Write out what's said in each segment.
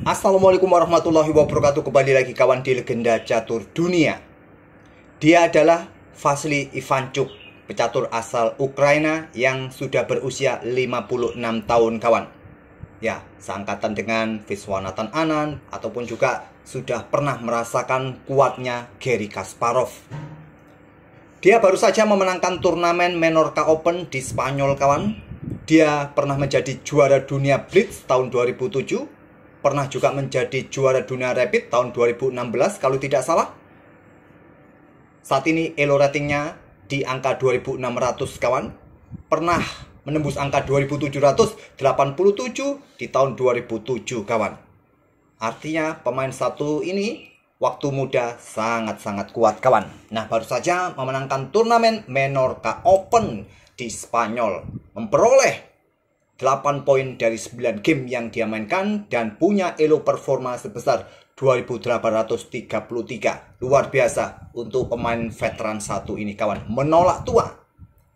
Assalamualaikum warahmatullahi wabarakatuh. Kembali lagi kawan di Legenda Catur Dunia. Dia adalah Vasily Ivanchuk, pecatur asal Ukraina yang sudah berusia 56 tahun kawan. Ya, seangkatan dengan Viswanathan Anand ataupun juga sudah pernah merasakan kuatnya Garry Kasparov. Dia baru saja memenangkan turnamen Menorca Open di Spanyol kawan. Dia pernah menjadi juara dunia Blitz tahun 2007. Pernah juga menjadi juara dunia Rapid tahun 2016 kalau tidak salah. Saat ini elo ratingnya di angka 2600 kawan. Pernah menembus angka 2787 di tahun 2007 kawan. Artinya pemain satu ini waktu muda sangat-sangat kuat kawan. Nah, baru saja memenangkan turnamen Menorca Open di Spanyol, memperoleh 8 poin dari 9 game yang dia mainkan dan punya elo performa sebesar 2833. Luar biasa untuk pemain veteran satu ini kawan, menolak tua.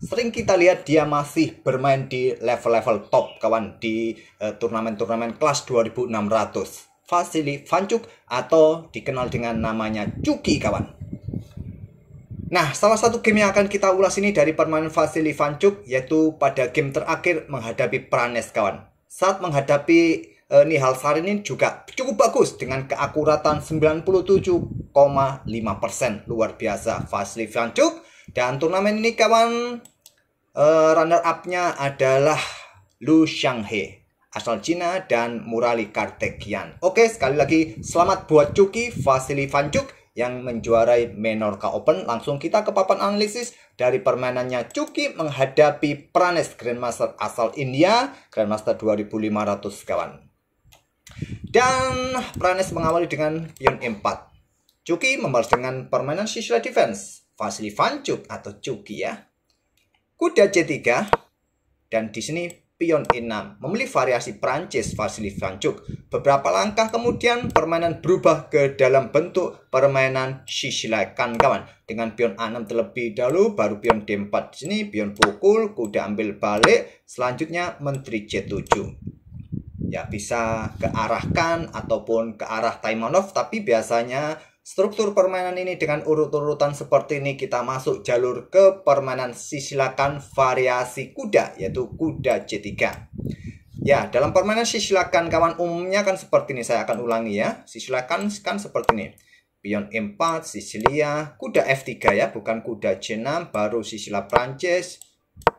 Sering kita lihat dia masih bermain di level-level top kawan, di turnamen-turnamen kelas 2600. Vasily Ivanchuk atau dikenal dengan namanya Chucky kawan. Nah, salah satu game yang akan kita ulas ini dari permainan Vasily Ivanchuk, yaitu pada game terakhir menghadapi Pranes kawan. Saat menghadapi Nihal Saarinen juga cukup bagus dengan keakuratan 97,5%. Luar biasa Vasily Ivanchuk. Dan turnamen ini kawan, runner up-nya adalah Lu Xianghe asal Cina dan Murali Karthikeyan. Oke, sekali lagi selamat buat Chucky Vasily Ivanchuk yang menjuarai Menorca Open. Langsung kita ke papan analisis dari permainannya Chucky menghadapi Pranes, Grandmaster asal India, Grandmaster 2500 kawan. Dan Pranes mengawali dengan pion E4. Chucky membalas dengan permainan sisi defense. Vasily Ivanchuk atau Chucky ya. Kuda C3 dan di sini pion E6, memilih variasi Prancis Vasily Ivanchuk. Beberapa langkah kemudian permainan berubah ke dalam bentuk permainan sisilakan kawan. Dengan pion A6 terlebih dahulu, baru pion D4 di sini, pion pukul, kuda ambil balik, selanjutnya menteri C7. Ya, bisa kearahkan ataupun ke arah Taimanov, tapi biasanya struktur permainan ini dengan urut-urutan seperti ini kita masuk jalur ke permainan sisilakan variasi kuda, yaitu kuda C3. Ya, dalam permainan sisilakan kawan umumnya kan seperti ini, saya akan ulangi ya. Sisilakan kan seperti ini. Pion E4, Sisilia, kuda F3 ya, bukan kuda C6, baru sisila Prancis.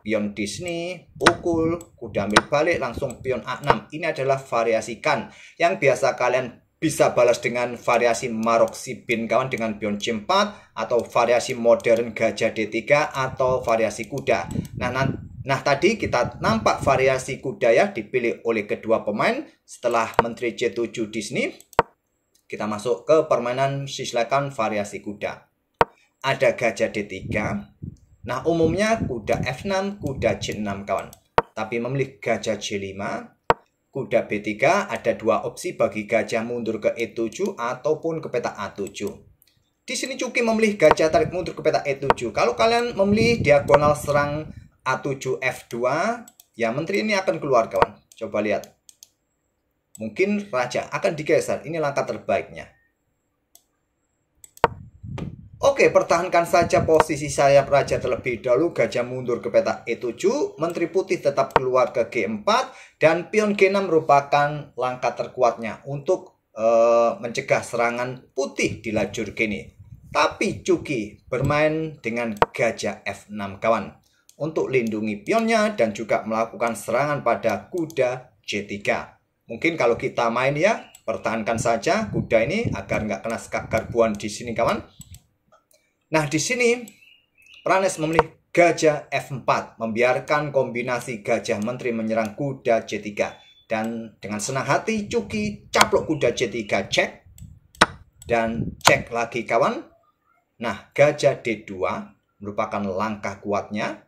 Pion di sini, pukul, kuda ambil balik, langsung pion A6. Ini adalah variasikan yang biasa kalian bisa balas dengan variasi Marok Sibin kawan dengan pion C4 atau variasi modern gajah D3 atau variasi kuda. Nah, tadi kita nampak variasi kuda ya dipilih oleh kedua pemain. Setelah menteri C7 di sini, kita masuk ke permainan sisilakan variasi kuda. Ada gajah D3. Nah, umumnya kuda F6, kuda C6 kawan. Tapi memilih gajah C5, kuda B3, ada dua opsi bagi gajah mundur ke E7 ataupun ke peta A7. Di sini Chucky memilih gajah tarik mundur ke peta E7. Kalau kalian memilih diagonal serang A7 F2, ya menteri ini akan keluar kawan. Coba lihat. Mungkin raja akan digeser. Ini langkah terbaiknya. Oke, pertahankan saja posisi sayap raja terlebih dahulu. Gajah mundur ke peta E7. Menteri putih tetap keluar ke G4. Dan pion G6 merupakan langkah terkuatnya untuk mencegah serangan putih di lajur kini. Tapi Chucky bermain dengan gajah F6 kawan. Untuk lindungi pionnya dan juga melakukan serangan pada kuda J3. Mungkin kalau kita main ya, pertahankan saja kuda ini agar nggak kena skak garbuan di sini kawan. Nah, di sini Pranes memilih gajah F4, membiarkan kombinasi gajah menteri menyerang kuda C3. Dan dengan senang hati Chucky caplok kuda C3 cek. Dan cek lagi kawan. Nah, gajah D2 merupakan langkah kuatnya.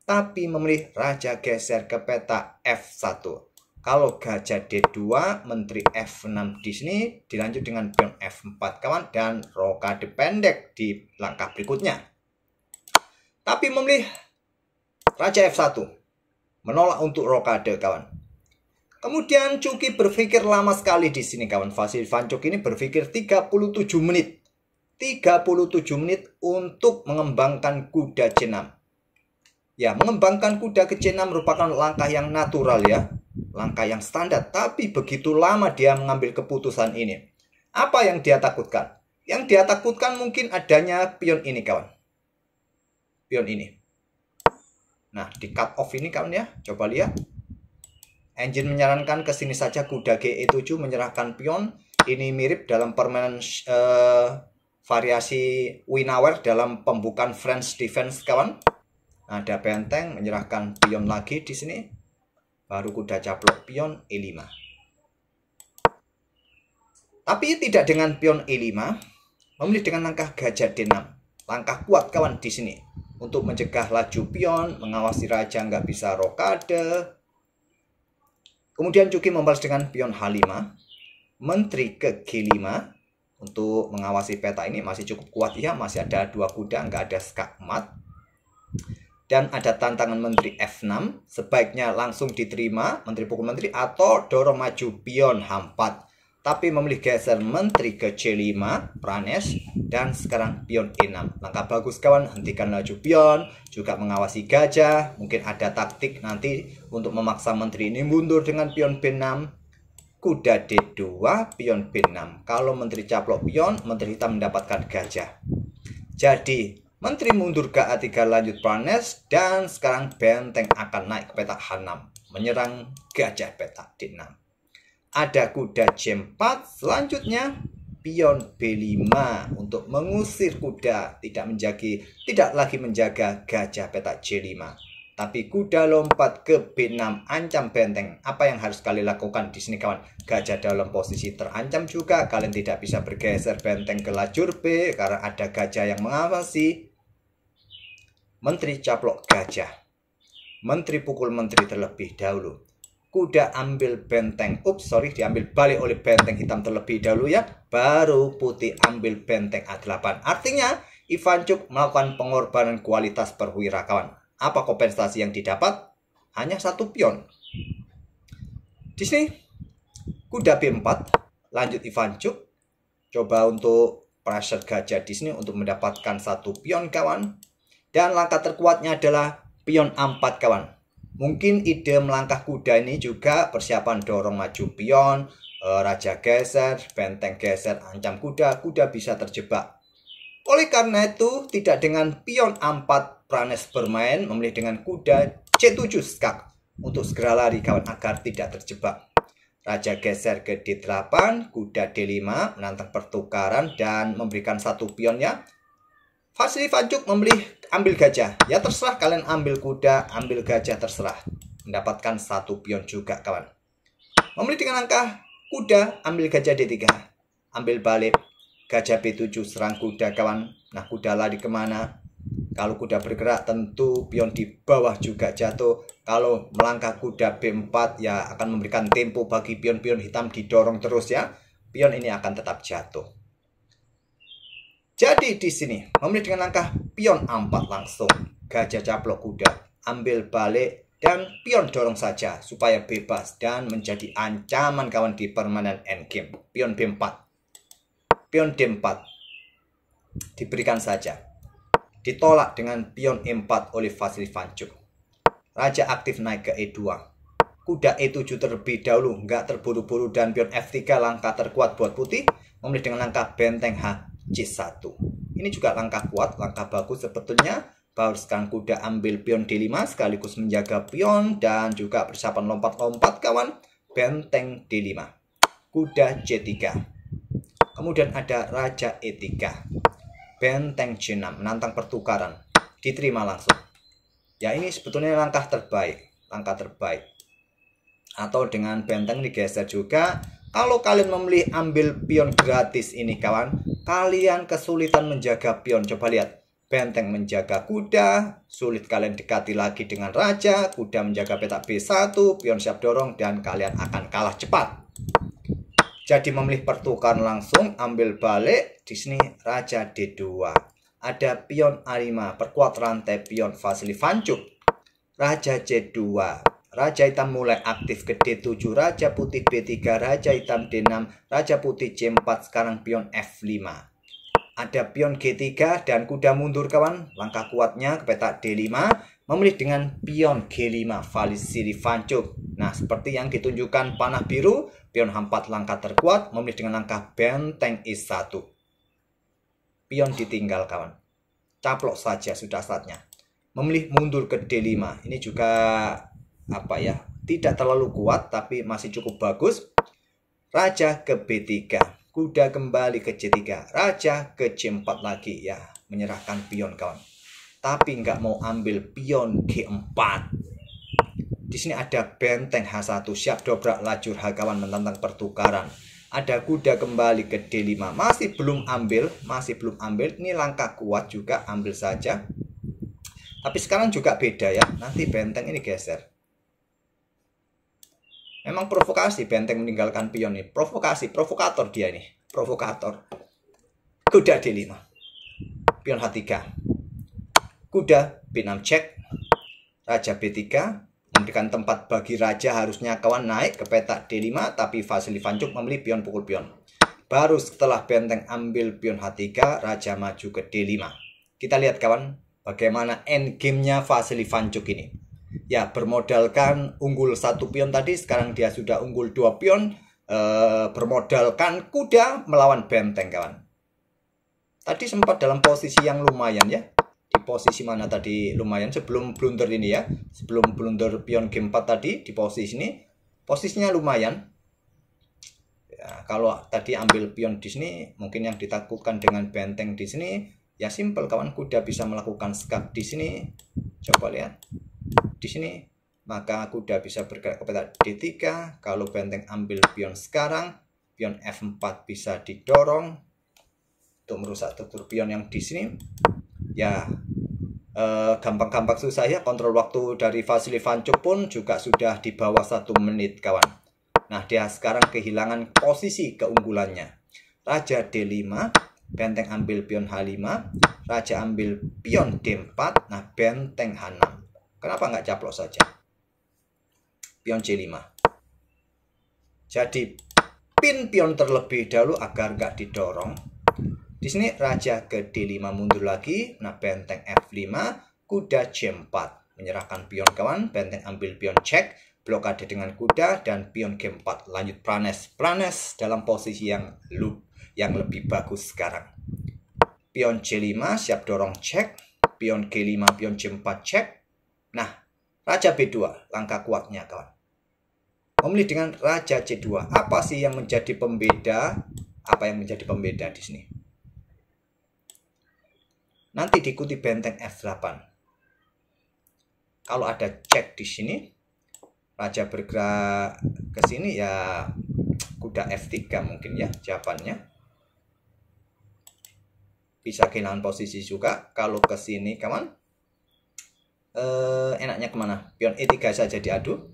Tapi memilih raja geser ke peta F1. Kalau gajah D2, menteri F6 di sini dilanjut dengan pion F4 kawan dan rokade pendek di langkah berikutnya. Tapi memilih raja F1, menolak untuk rokade kawan. Kemudian Cuki berpikir lama sekali di sini kawan. Vasily Ivanchuk ini berpikir 37 menit. 37 menit untuk mengembangkan kuda C6. Ya, mengembangkan kuda ke C6 merupakan langkah yang natural ya. Langkah yang standar. Tapi begitu lama dia mengambil keputusan ini. Apa yang dia takutkan? Yang dia takutkan mungkin adanya pion ini kawan. Pion ini. Nah, di cut off ini kawan ya. Coba lihat. Engine menyarankan ke sini saja kuda GE7 menyerahkan pion. Ini mirip dalam permainan variasi Winawer dalam pembukaan French defense kawan. Ada benteng menyerahkan pion lagi di sini. Baru kuda caplok pion E5. Tapi tidak dengan pion E5. Memilih dengan langkah gajah D6. Langkah kuat kawan di sini. Untuk mencegah laju pion, mengawasi raja nggak bisa rokade. Kemudian Cuki membalas dengan pion H5, menteri ke G5 untuk mengawasi peta ini masih cukup kuat ya, masih ada 2 kuda, nggak ada skakmat. Dan ada tantangan menteri F6, sebaiknya langsung diterima menteri pukul menteri atau dorong maju pion H4. Tapi memilih geser menteri ke C5, Pranesh, dan sekarang pion E6. Langkah bagus kawan, hentikan laju pion, juga mengawasi gajah. Mungkin ada taktik nanti untuk memaksa menteri ini mundur dengan pion B6. Kuda D2, pion B6. Kalau menteri caplok pion, menteri hitam mendapatkan gajah. Jadi, menteri mundur ke A3 lanjut Pranesh, dan sekarang benteng akan naik ke petak H6. Menyerang gajah petak D6. Ada kuda C4, selanjutnya pion B5 untuk mengusir kuda, tidak lagi menjaga gajah petak C5. Tapi kuda lompat ke B6, ancam benteng. Apa yang harus kalian lakukan di sini kawan? Gajah dalam posisi terancam juga, kalian tidak bisa bergeser benteng ke lajur B karena ada gajah yang mengawasi. Menteri caplok gajah. Menteri pukul menteri terlebih dahulu. Kuda ambil benteng, diambil balik oleh benteng hitam terlebih dahulu ya. Baru putih ambil benteng A8. Artinya Ivanchuk melakukan pengorbanan kualitas perwira kawan. Apa kompensasi yang didapat? Hanya 1 pion. Di sini kuda B4, lanjut Ivanchuk. Coba untuk pressure gajah di sini untuk mendapatkan 1 pion kawan. Dan langkah terkuatnya adalah pion A4 kawan. Mungkin ide melangkah kuda ini juga persiapan dorong maju pion, raja geser, benteng geser, ancam kuda, kuda bisa terjebak. Oleh karena itu, tidak dengan pion A4 Pranesh bermain, memilih dengan kuda C7 skak untuk segera lari kawan agar tidak terjebak. Raja geser ke D8, kuda D5 menantang pertukaran dan memberikan 1 pionnya. Vasily Ivanchuk memilih ambil gajah. Ya terserah kalian ambil kuda, ambil gajah terserah. Mendapatkan 1 pion juga kawan. Memilih dengan langkah kuda, ambil gajah D3. Ambil balik. Gajah B7 serang kuda kawan. Nah kuda lari kemana? Kalau kuda bergerak tentu pion di bawah juga jatuh. Kalau melangkah kuda B4 ya akan memberikan tempo bagi pion-pion hitam didorong terus ya. Pion ini akan tetap jatuh. Jadi di sini memilih dengan langkah pion A4 langsung. Gajah caplok kuda, ambil balik dan pion dorong saja supaya bebas dan menjadi ancaman kawan di permainan endgame. Pion B4. Pion D4. Diberikan saja. Ditolak dengan pion E4 oleh Vasily Ivanchuk. Raja aktif naik ke E2. Kuda E7 terlebih dahulu, nggak terburu-buru dan pion F3 langkah terkuat buat putih. Memilih dengan langkah benteng H. C1. Ini juga langkah kuat, langkah bagus sebetulnya. Baru sekarang kuda ambil pion D5 sekaligus menjaga pion dan juga persiapan lompat-lompat kawan. Benteng D5. Kuda C3. Kemudian ada raja E3. Benteng C6 menantang pertukaran. Diterima langsung. Ya ini sebetulnya langkah terbaik. Langkah terbaik. Atau dengan benteng digeser juga. Kalau kalian memilih ambil pion gratis ini kawan, kalian kesulitan menjaga pion. Coba lihat, benteng menjaga kuda, sulit kalian dekati lagi dengan raja, kuda menjaga petak B1, pion siap dorong, dan kalian akan kalah cepat. Jadi memilih pertukaran langsung, ambil balik, di sini raja D2. Ada pion A5, perkuat rantai pion Vasily Ivanchuk. Raja C2, Raja hitam mulai aktif ke D7, raja putih B3, raja hitam D6, raja putih C4, sekarang pion F5. Ada pion G3 dan kuda mundur kawan. Langkah kuatnya ke petak D5, memilih dengan pion G5, Vasily Vanchuk. Nah, seperti yang ditunjukkan panah biru, pion H4 langkah terkuat, memilih dengan langkah benteng E1. Pion ditinggal kawan. Caplok saja sudah saatnya. Memilih mundur ke D5. Ini juga tidak terlalu kuat tapi masih cukup bagus. Raja ke B3, kuda kembali ke C3, raja ke C4 lagi ya, menyerahkan pion kawan. Tapi nggak mau ambil pion G4. Di sini ada benteng H1, siap dobrak lajur H kawan, menantang pertukaran. Ada kuda kembali ke D5, masih belum ambil. Ini langkah kuat juga, ambil saja. Tapi sekarang juga beda ya, nanti benteng ini geser. Memang provokasi benteng meninggalkan pion ini. Provokator dia ini. Provokator. Kuda D5. Pion H3. Kuda B6 cek. Raja B3. Memberikan tempat bagi raja, harusnya kawan naik ke petak D5. Tapi Vasily Vanchuk memilih pion pukul pion. Baru setelah benteng ambil pion H3, raja maju ke D5. Kita lihat kawan, bagaimana endgame-nya Vasily Vanchuk ini. Ya, bermodalkan unggul 1 pion tadi, sekarang dia sudah unggul 2 pion, bermodalkan kuda melawan benteng kawan. Tadi sempat dalam posisi yang lumayan ya. Di posisi mana tadi lumayan sebelum blunder ini ya. Sebelum blunder pion G4 tadi di posisi ini, posisinya lumayan. Ya, kalau tadi ambil pion di sini, mungkin yang ditakutkan dengan benteng di sini ya simple kawan, kuda bisa melakukan skak di sini. Coba lihat. Di sini maka kuda bisa bergerak ke petak D3. Kalau benteng ambil pion sekarang, pion F4 bisa didorong untuk merusak struktur pion yang di sini. Ya, gampang-gampang susah ya. Kontrol waktu dari Vasily Vanchuk pun juga sudah di bawah 1 menit kawan. Nah, dia sekarang kehilangan posisi keunggulannya. Raja D5, benteng ambil pion H5, raja ambil pion D4, nah benteng H6. Kenapa nggak caplok saja? Pion C5. Jadi pin pion terlebih dahulu agar nggak didorong. Di sini raja ke D5 mundur lagi. Nah, benteng F5, kuda C4. Menyerahkan pion kawan, benteng ambil pion cek, blokade dengan kuda, dan pion G4. Lanjut Pranes. Pranes dalam posisi yang lebih bagus sekarang. Pion C5 siap dorong cek, pion G5, pion C4 cek. Nah, raja B2, langkah kuatnya kawan. Memilih dengan raja C2. Apa sih yang menjadi pembeda? Apa yang menjadi pembeda di sini? Nanti diikuti benteng F8. Kalau ada cek di sini, raja bergerak ke sini ya kuda F3 mungkin ya jawabannya. Bisa kehilangan posisi juga kalau ke sini kawan. Enaknya kemana? Pion E3 saja diadu.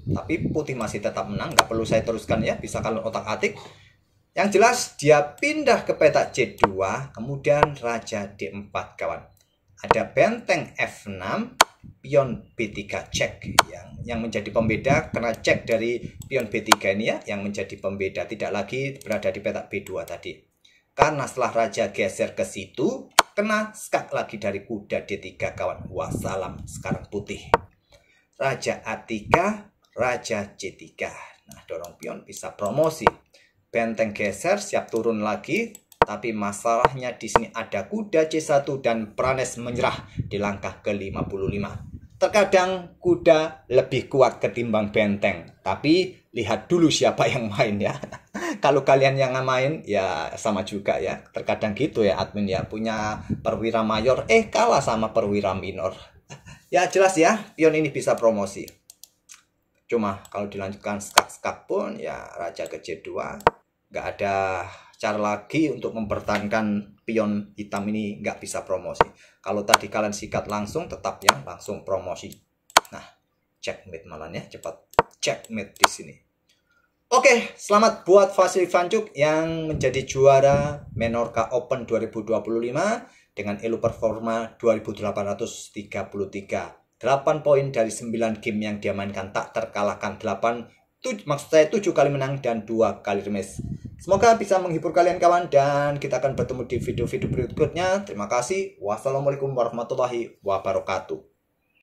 Tapi putih masih tetap menang. Nggak perlu saya teruskan ya. Bisa kalau otak-atik. Yang jelas dia pindah ke petak C2. Kemudian raja D4 kawan. Ada benteng F6. Pion B3 cek. Yang menjadi pembeda. Karena cek dari pion B3 ini ya. Yang menjadi pembeda. Tidak lagi berada di petak B2 tadi. Karena setelah raja geser ke situ, kena skak lagi dari kuda D3 kawan. Wassalam, sekarang putih. Raja A3, raja C3. Nah, dorong pion bisa promosi. Benteng geser, siap turun lagi. Tapi masalahnya di sini ada kuda C1 dan Pranes menyerah di langkah ke-55. Terkadang kuda lebih kuat ketimbang benteng. Tapi lihat dulu siapa yang main ya. Kalau kalian yang main ya sama juga ya. Terkadang gitu ya admin ya. Punya perwira mayor kalah sama perwira minor. Ya jelas ya, pion ini bisa promosi. Cuma kalau dilanjutkan skak-skak pun ya raja ke C2. Nggak ada cara lagi untuk mempertahankan pion hitam ini nggak bisa promosi. Kalau tadi kalian sikat langsung tetap ya langsung promosi. Nah, checkmate malah ya, cepat checkmate di sini. Oke, selamat buat Vasily Vanchuk yang menjadi juara Menorca Open 2025 dengan elo performa 2833. 8 poin dari 9 game yang dia mainkan, tak terkalahkan. 7 kali menang dan 2 kali remis. Semoga bisa menghibur kalian kawan, dan kita akan bertemu di video-video berikutnya. Terima kasih. Wassalamualaikum warahmatullahi wabarakatuh.